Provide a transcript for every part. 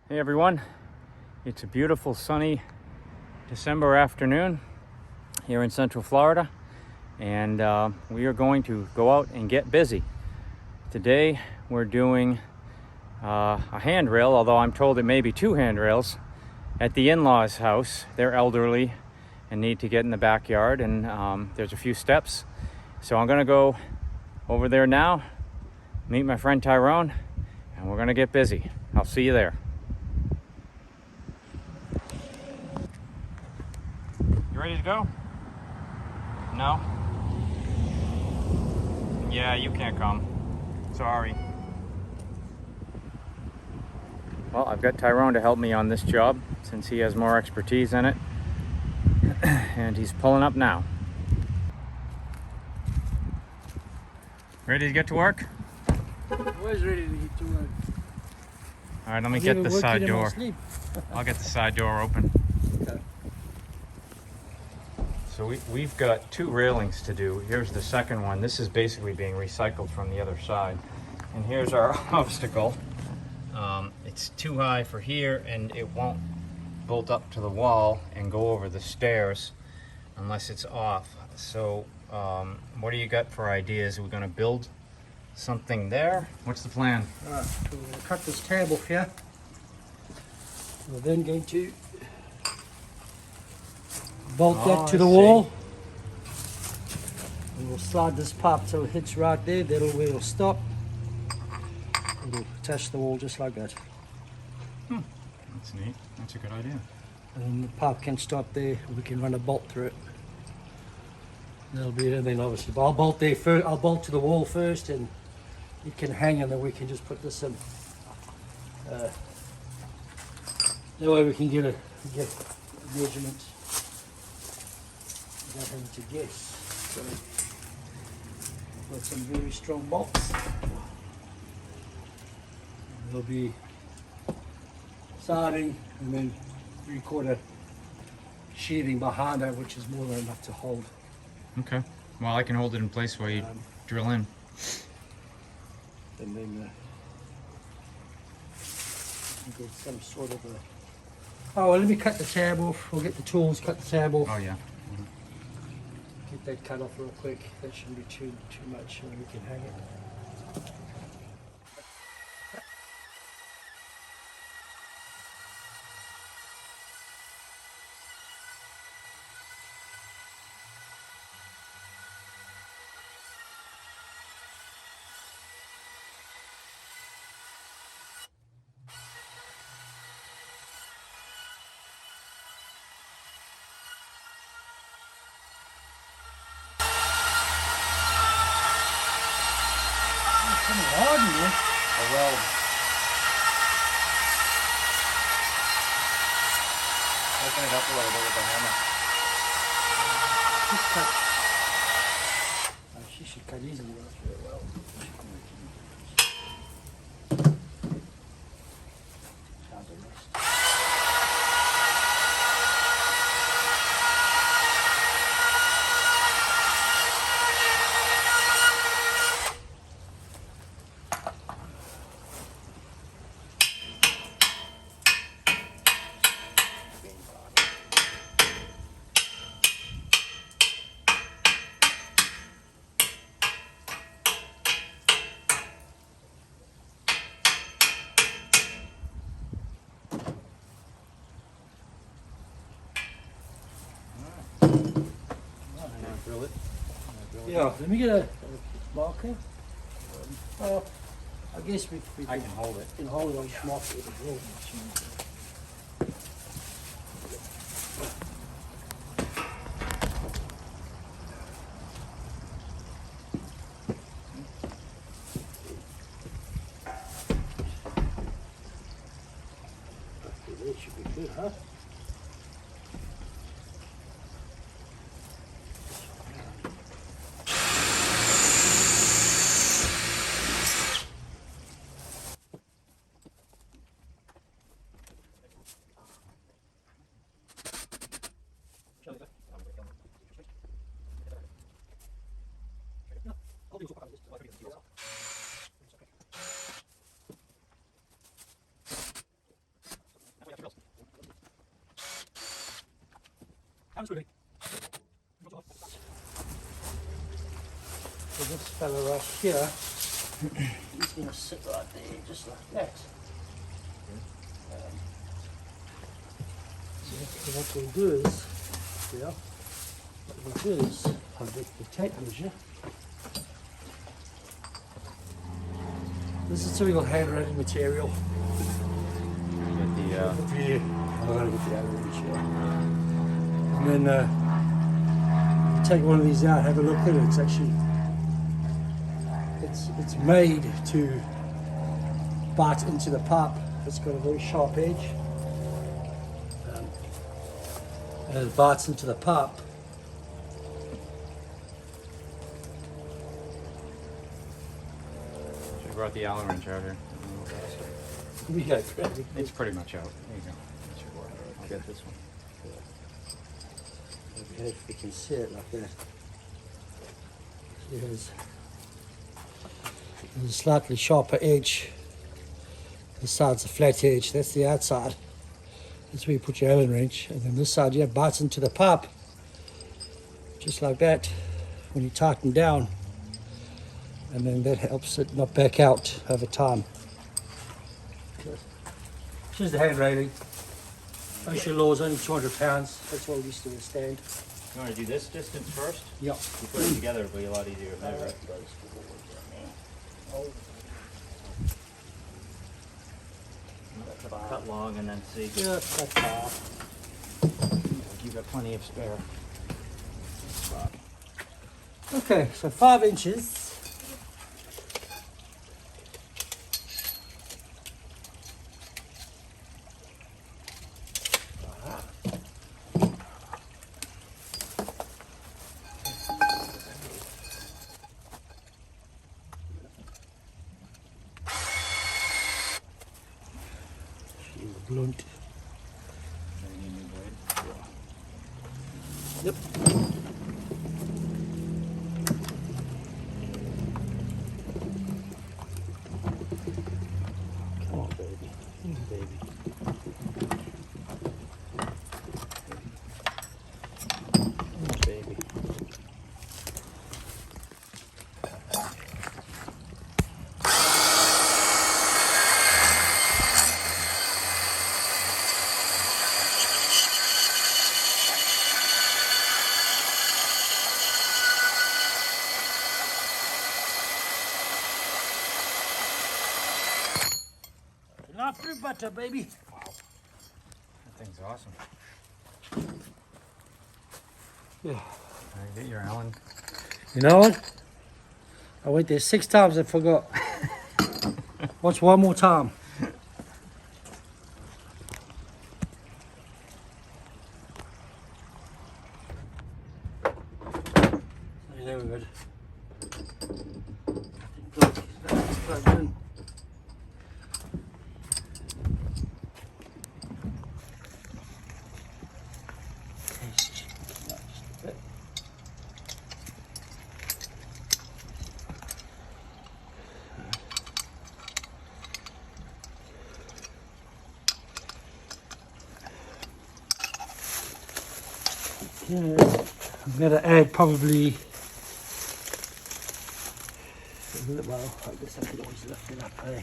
Hey everyone, it's a beautiful sunny December afternoon here in Central Florida, and we are going to go out and get busy. Today we're doing a handrail, although I'm told it may be two handrails, at the in-laws' house. They're elderly and need to get in the backyard, and there's a few steps. So I'm gonna go over there now, meet my friend Tyrone, and we're gonna get busy. I'll see you there. You ready to go? No? Yeah, you can't come. Sorry. Well, I've got Tyrone to help me on this job since he has more expertise in it. And he's pulling up now. Ready to get to work? Always ready to get to work. All right, let me get the side door. I'll get the side door open. Okay. So we've got two railings to do. Here's the second one. This is basically being recycled from the other side. And here's our obstacle. It's too high for here, and it won't bolt up to the wall and go over the stairs unless it's off. So what do you got for ideas? We're gonna build something there. What's the plan? Alright, so we're going to cut this tab off here. We're then going to bolt that to the wall. And we'll slide this pipe till it hits right there. That'll where it'll stop. It'll attach the wall just like that. That's neat. That's a good idea. And the pipe can stop there. We can run a bolt through it. That'll be it. And then obviously, but I'll bolt there first. I'll bolt to the wall first, and it can hang, and then we can just put this in. That way we can get measurements without having to guess. So, got some very strong bolts. There'll be siding and then 3/4 sheathing behind it, which is more than enough to hold. Okay. Well, I can hold it in place while you drill in. And then get some sort of a... Oh, well, let me cut the tab off. We'll get the tools, cut the tab off. Oh yeah. Get that cut off real quick. That shouldn't be too much, and we can hang it. Kind of hard in there. Oh well. Open it up a little bit with the hammer. Just cut. Oh, she should cut easily very well. How's the rest? Drill it. Yeah, let me get a marker. I guess we I can hold it. can hold it on this marker with a drill machine. That should be good, huh? So this fella right here, he's going to sit right there, just like that. So what we'll do is, yeah, what we'll do is, I'll get the tape measure. This is typical handwriting material. Get the Yeah, I'm going to get the other wrench here. And then take one of these out, have a look at it. It's actually, it's made to bite into the pipe. It's got a very sharp edge. And it bites into the pipe. I brought the Allen wrench out here. We go grab it. It's pretty much out. There you go. That should work. I'll get this one. Okay, if you can see it like that. There's a slightly sharper edge. This side's a flat edge, that's the outside. That's where you put your Allen wrench. And then this side, yeah, bites into the pipe. Just like that, when you tighten down. And then that helps it not back out over time. Here's the hand railing. Ocean law is only 200 pounds. That's what we used to withstand. You want to do this distance first? Yep. You put it together, it'll be a lot easier to measure it. Cut long and then see. Yeah, that's far. You've got plenty of spare. Okay, so 5 inches. Blunt. Yep. Come on, baby. Baby. Baby. Not free butter, baby. Wow. That thing's awesome. Yeah. All right, get your Allen. You know what? I went there 6 times and forgot. Watch one more time. There we go. Plugged in. Yeah, I'm going to add probably, well, I guess I could always lift it up, eh?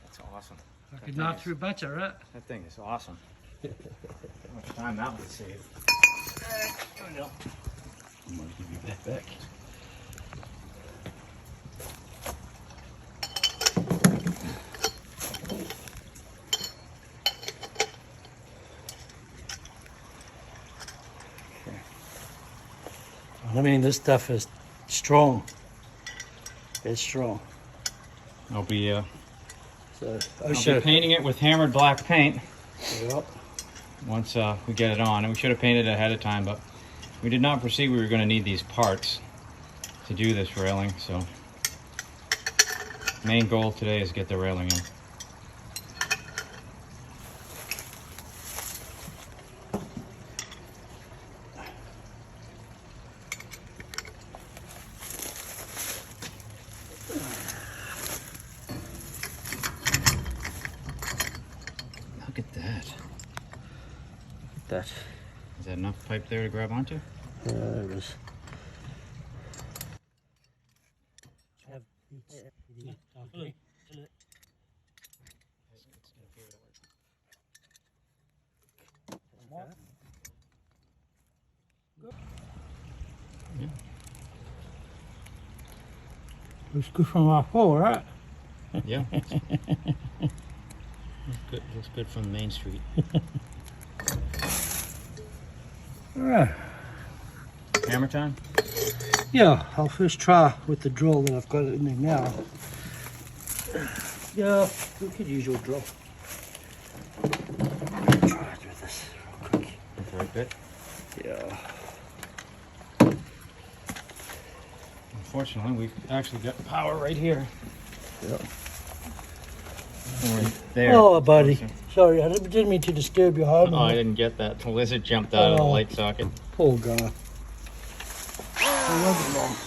That's awesome. I could knock through butter, right? That thing is awesome. How much time that would save. There we go. I'm going to give you that back. I mean, this stuff is strong. It's strong. I'll be So, I'll be painting it with hammered black paint Yep. once we get it on. And we should have painted it ahead of time, but we did not foresee we were going to need these parts to do this railing. So Main goal today is get the railing in. Look at that. That. Is that enough pipe there to grab onto? There it is. Yeah. Looks good from our floor, right? Yeah. Looks good from Main Street. Alright. Hammer time? Yeah, I'll first try with the drill that I've got in there now. Yeah, we could use your drill. Try it with this real quick. That's the right bit. Yeah. Unfortunately, we've actually got power right here. Yeah. Right there. Oh, buddy. Sorry, I didn't mean to disturb your home. Oh, I didn't get that. The lizard jumped out of the light socket. Poor guy. I love it, Mom.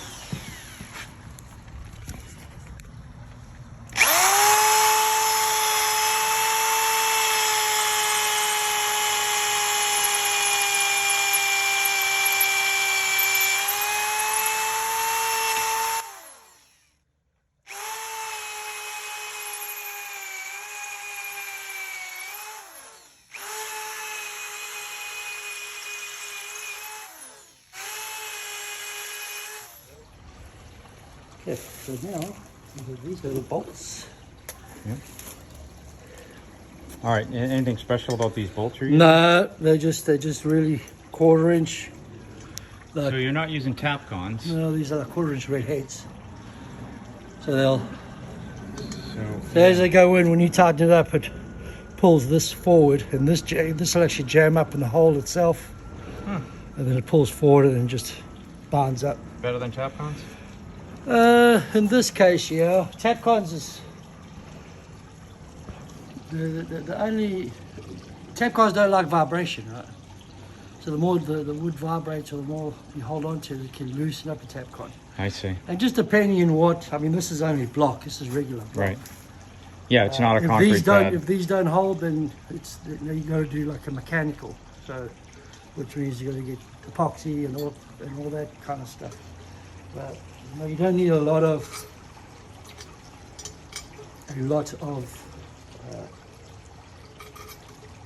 Okay, so now we have these little bolts. Yeah. All right. Anything special about these bolts you're using? No, they're just really 1/4 inch. So you're not using Tapcons. No, these are 1/4 inch red heads. So they'll So as they go in, when you tighten it up, it pulls this forward, and this will actually jam up in the hole itself, and then it pulls forward and then just binds up. better than Tapcons? In this case, yeah, Tapcons is the only Tapcons don't like vibration, right? So the more the wood vibrates, or the more you hold on to it, it can loosen up a Tapcon. I see. And just depending on what, I mean, this is only block. This is regular block. Right. Yeah, it's not a concrete pad. If these don't hold, then it's you got to do like a mechanical. So, which means you got to get epoxy and all that kind of stuff. But you don't need a lot of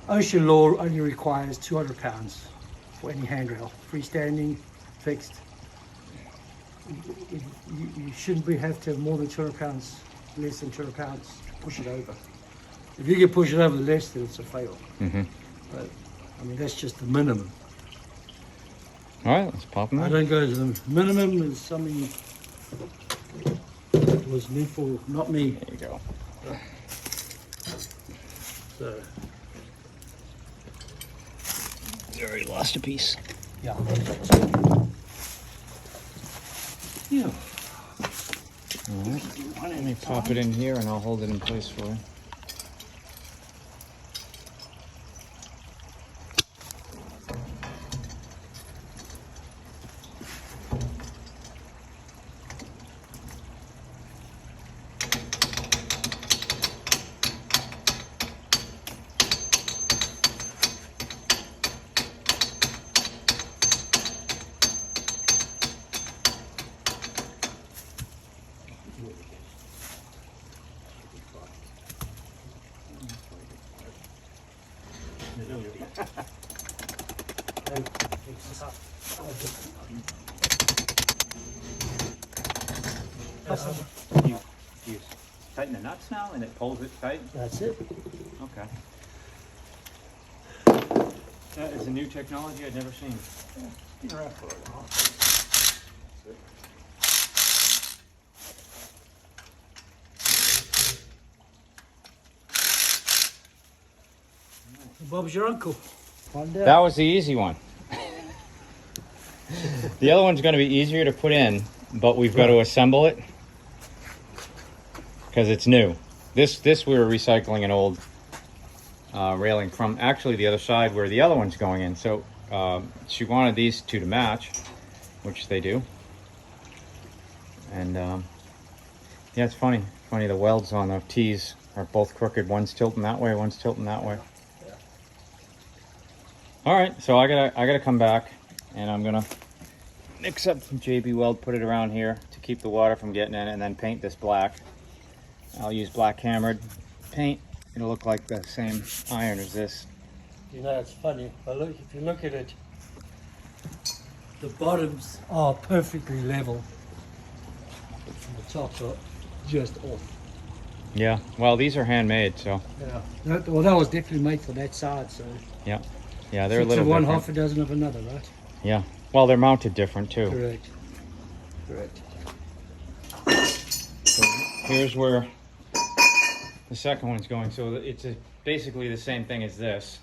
ocean law only requires 200 pounds for any handrail, freestanding, fixed. You shouldn't have to have more than 200 pounds, less than 200 pounds to push it over. If you can push it over less, then it's a fail. Mm-hmm. But I mean, that's just the minimum. All right, let's pop them I in. don't go to the minimum. Is something that was meant for not me. There you go. So Already lost a piece. yeah. Yeah. All right. Let me pop it in here and I'll hold it in place for you. You tighten the nuts now and it pulls it tight? That's it. Okay. That is a new technology I'd never seen. Been around for a while. Bob's your uncle. Find out. That was the easy one. The other one's going to be easier to put in, but we've got to assemble it. because it's new. This we were recycling an old railing from actually the other side where the other one's going in. So she wanted these two to match, which they do. And yeah, it's funny. Funny, the welds on the T's are both crooked. One's tilting that way, one's tilting that way. All right, so I gotta come back, and I'm gonna mix up some JB weld, put it around here to keep the water from getting in, and then paint this black. I'll use black hammered paint. It'll look like the same iron as this. You know, it's funny. If you look at it, the bottoms are perfectly level. And the tops are just off. Yeah, well, these are handmade, so. Yeah. That was definitely made for that side, so. Yeah, yeah, they're a little one different. half a dozen of another, right? Yeah, well, they're mounted different too. Correct. Correct. So here's where the second one's going. So it's basically the same thing as this.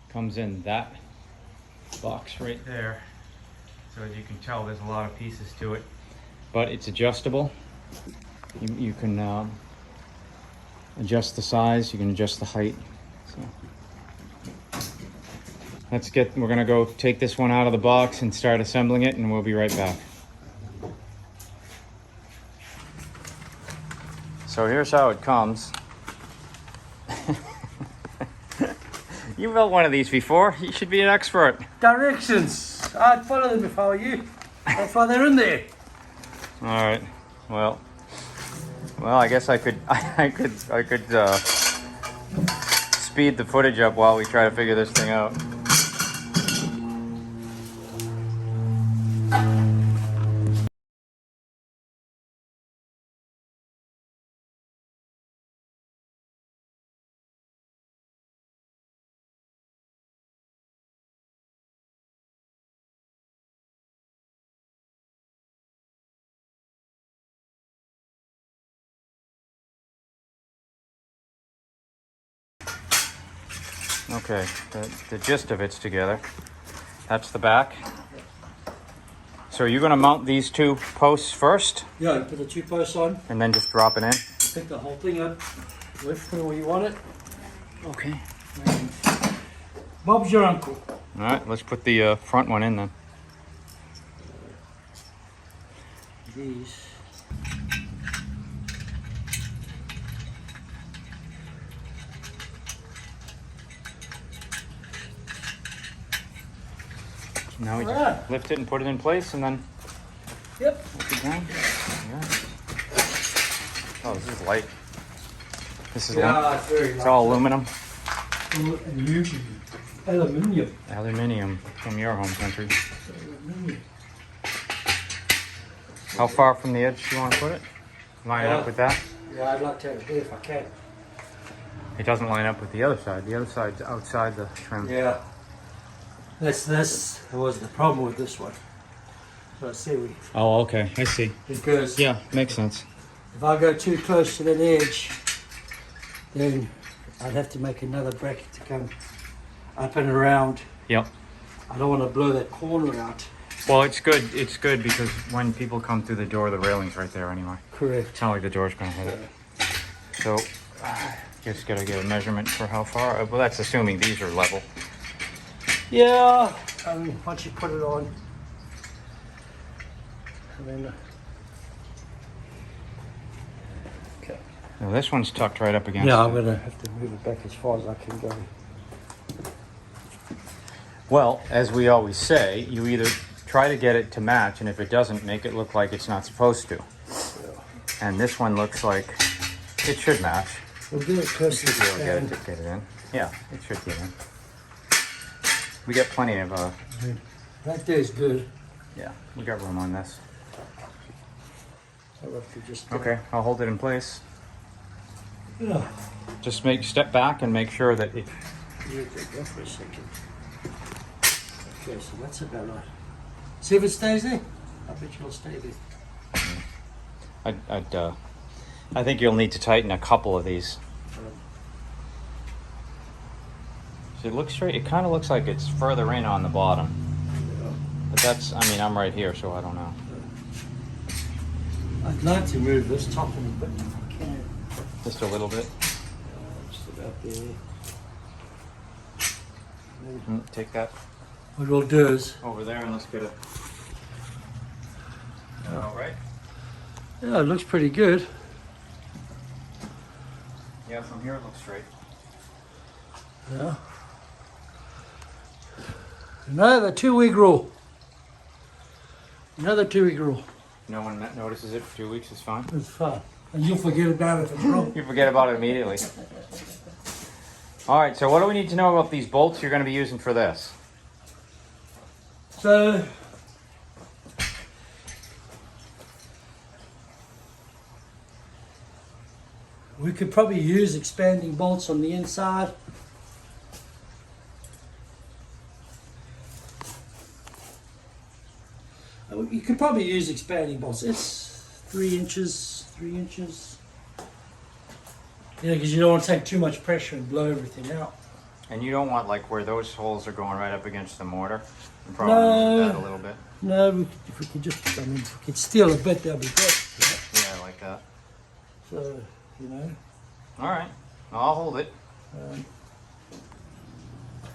Comes in that box right there. So as you can tell, there's a lot of pieces to it, but it's adjustable. You can adjust the size, you can adjust the height. So we're gonna go take this one out of the box and start assembling it, and we'll be right back. So here's how it comes. You built one of these before. You should be an expert. Directions. I'd follow them if I were you. That's why they're in there. All right. Well, I guess I could speed the footage up while we try to figure this thing out. Okay, the gist of it's together. That's the back. So you're gonna mount these two posts first, Yeah, you put the two posts on, and then just drop it in? pick the whole thing up, lift it where you want it. Okay. And Bob's your uncle. All right, let's put the front one in then. These. Now we Alright. just lift it and put it in place, and then Yep. lift it down. Yeah. Oh, this is light. This is Yeah, it's very it's all aluminum. Aluminium. Aluminium from your home country. How far from the edge do you want to put it? Line up with that? Yeah, I'd like to have it there if I can. It doesn't line up with the other side. The other side's outside the trim. Yeah. This was the problem with this one. So I see Oh, okay. I see. because Yeah, makes sense. if I go too close to that edge, then I'd have to make another bracket to come up and around. Yep. I don't want to blow that corner out. Well, it's good. It's good because when people come through the door, the railing's right there anyway. Correct. It's not like the door's gonna hit it. So, just gotta get a measurement for how far. Well, that's assuming these are level. Yeah. I mean, once you put it on, and then. Okay. Now this one's tucked right up against. Yeah, I'm it. gonna have to move it back as far as I can go. Well, as we always say, you either try to get it to match, and if it doesn't, make it look like it's not supposed to. And this one looks like it should match. We'll get it close to the We'll stand. get it in. Yeah, it should get in. We got plenty of, That there's good. yeah, we got room on this. So if you just Okay, I'll hold it in place. Yeah. Just step back and make sure that it, Yeah, go for a second. Okay, so that's about right. See if it stays there. I bet you'll stay there. I think you'll need to tighten a couple of these. Does it look straight? It kind of looks like it's further in on the bottom. But that's, I mean, I'm right here, so I don't know. I'd like to move this top a little bit if I can. Just a little bit. Just about there. Take that What we'll do is, over there and let's get it. All right. yeah, it looks pretty good. Yeah, from here it looks straight. Yeah. Another 2-week rule. Another 2-week rule. No one notices it for 2 weeks is fine. It's fine. And you'll forget about it if it's wrong. You forget about it immediately. All right, so what do we need to know about these bolts you're going to be using for this? So, we could probably use expanding bolts on the inside. You could probably use expanding bolts. It's 3 inches, 3 inches. Yeah, because you don't want to take too much pressure and blow everything out. And you don't want like where those holes are going right up against the mortar. You probably move that a little bit. No, if we could just, I mean, if we could steal a bit, that'd be great. Yeah, like that. So, you know. All right, I'll hold it.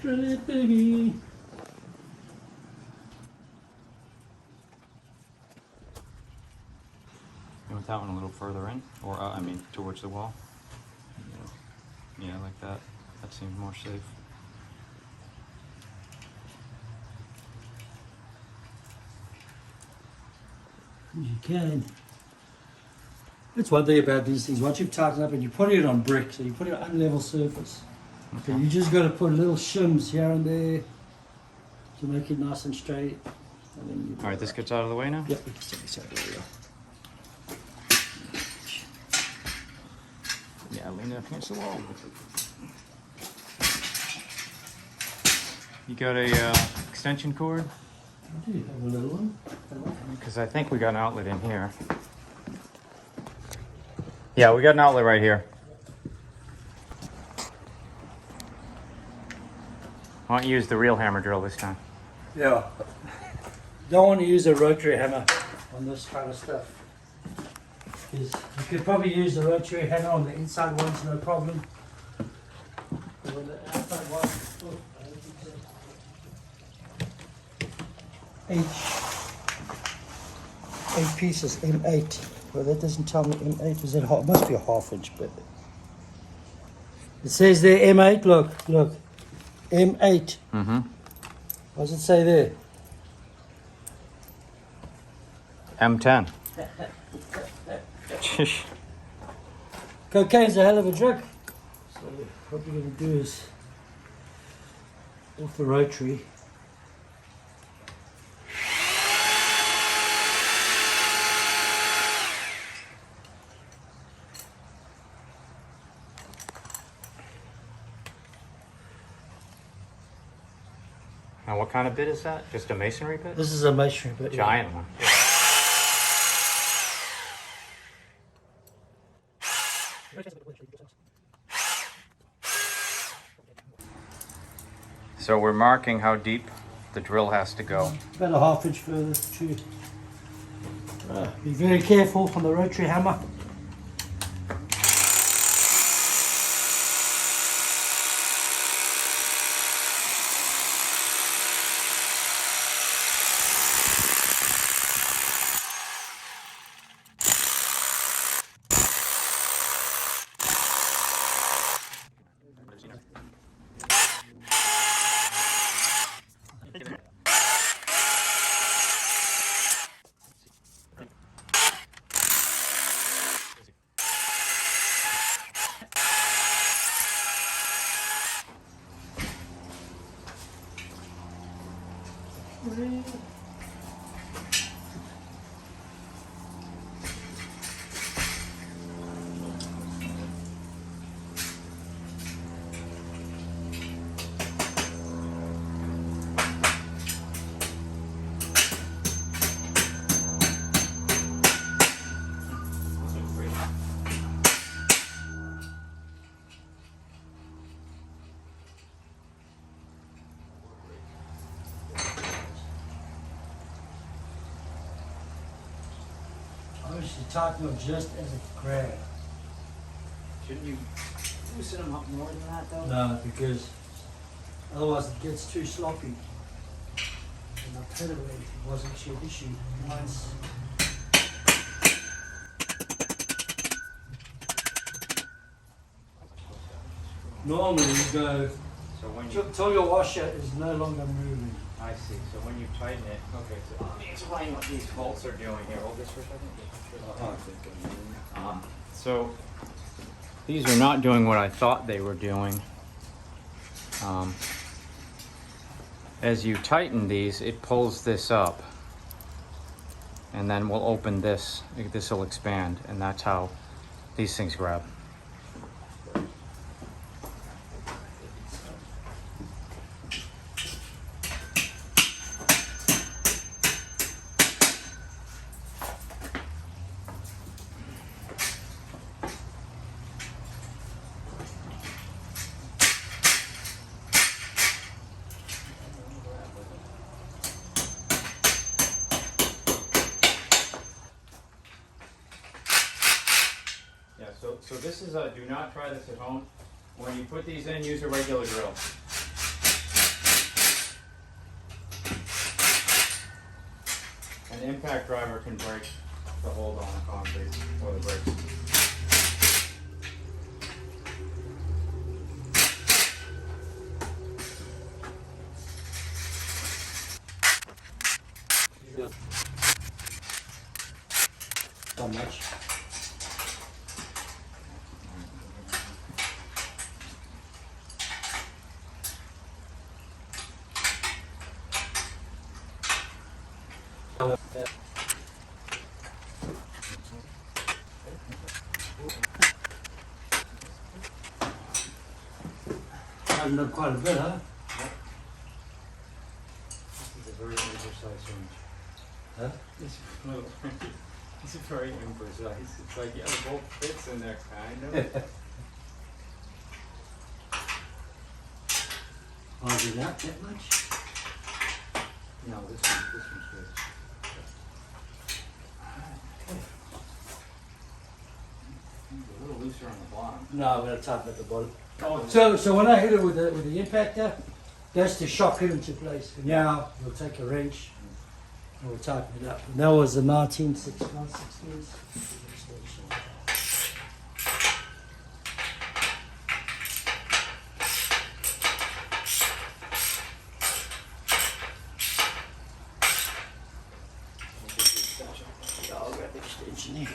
Drill it, baby. You want that one a little further in, or I mean, towards the wall? Yeah, like that. That seems more safe. You can. That's one thing about these things. Once you've tightened up and you put it on brick, so you put it on unlevel surface. Okay. So you just got to put little shims here and there to make it nice and straight. And then you All right, this gets out of the way now? Yep, we can take this out of there. Yeah, lean it up against the wall. You got a extension cord? I do have a little one. Because I think we got an outlet in here. Yeah, we got an outlet right here. Why don't you use the real hammer drill this time? Yeah. Don't want to use a rotary hammer on this kind of stuff. Because you could probably use the rotary hammer on the inside ones, no problem. But on the outside one, oh, I don't think so. 8 pieces, M8. Well, that doesn't tell me M8. Is it half? It must be a ½ inch, but it says there M8. Look, M8. Mm-hmm. What does it say there? M10. Cocaine's a hell of a drug. So what we're going to do is off the rotary. Now, what kind of bit is that? Just a masonry bit? This is a masonry bit. Giant one. So we're marking how deep the drill has to go. About a ½ inch further too. Be very careful on the rotary hammer. actually tighten them just as a grab. Shouldn't you loosen them up more than that though? No, because otherwise it gets too sloppy. And I'll tell you what, it was actually an issue once. Normally you go So when you, till your washer is no longer moving. I see. So when you tighten it, okay. So let me explain what these bolts are doing here. Hold this for a second. So these are not doing what I thought they were doing. As you tighten these, it pulls this up, and then we'll open this. This will expand, and that's how these things grab. So this is a, do not try this at home. When you put these in, use a regular drill. An impact driver can break the hold on the concrete or the brakes. So much. Tightened up quite a bit, huh? This is a very imprecise wrench. Huh? This is very imprecise. It's like, yeah, the bolt fits in there, kind of. Oh, did that much? No, this one's good. It's a little looser on the bottom. No, I'm going to tighten at the bottom. Oh, So when I hit it with the impactor, that's to shock it into place. And now we'll take a wrench and we'll tighten it up. And that was the 1960s. I'll grab the extension here.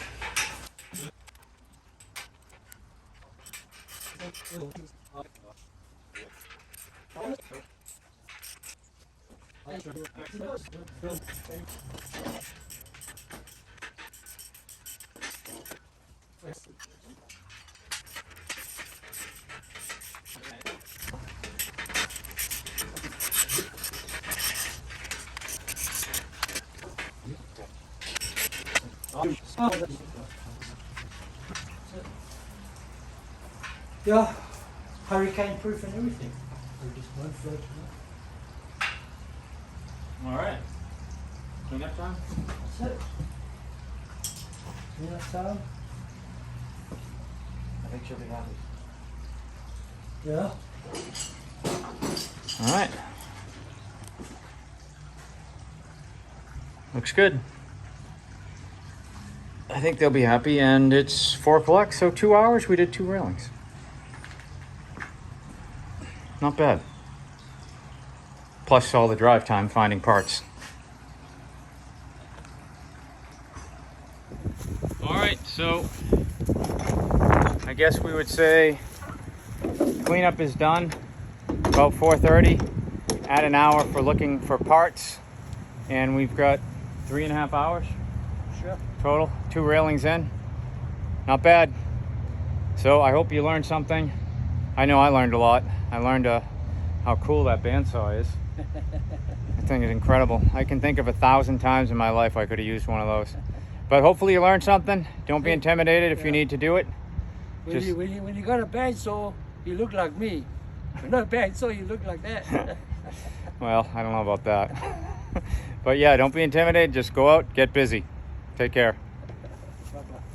Yeah, hurricane proof and everything. They just won't float enough. all right. Clean up time? That's it. Clean up time. I think she'll be happy. Yeah. All right. Looks good. I think they'll be happy, and it's 4 o'clock, so 2 hours. We did 2 railings. Not bad. Plus all the drive time finding parts. All right, so I guess we would say cleanup is done about 4:30. Add an hour for looking for parts, and we've got 3.5 hours Sure. total. 2 railings in. Not bad. So I hope you learned something. I know I learned a lot. I learned how cool that bandsaw is. That thing is incredible. I can think of 1,000 times in my life I could have used one of those. But hopefully you learned something. Don't be intimidated if you need to do it. When you got a bandsaw, you look like me. When not a bandsaw, you look like that. Well, I don't know about that. But yeah, don't be intimidated. Just go out, get busy. Take care. Bye-bye.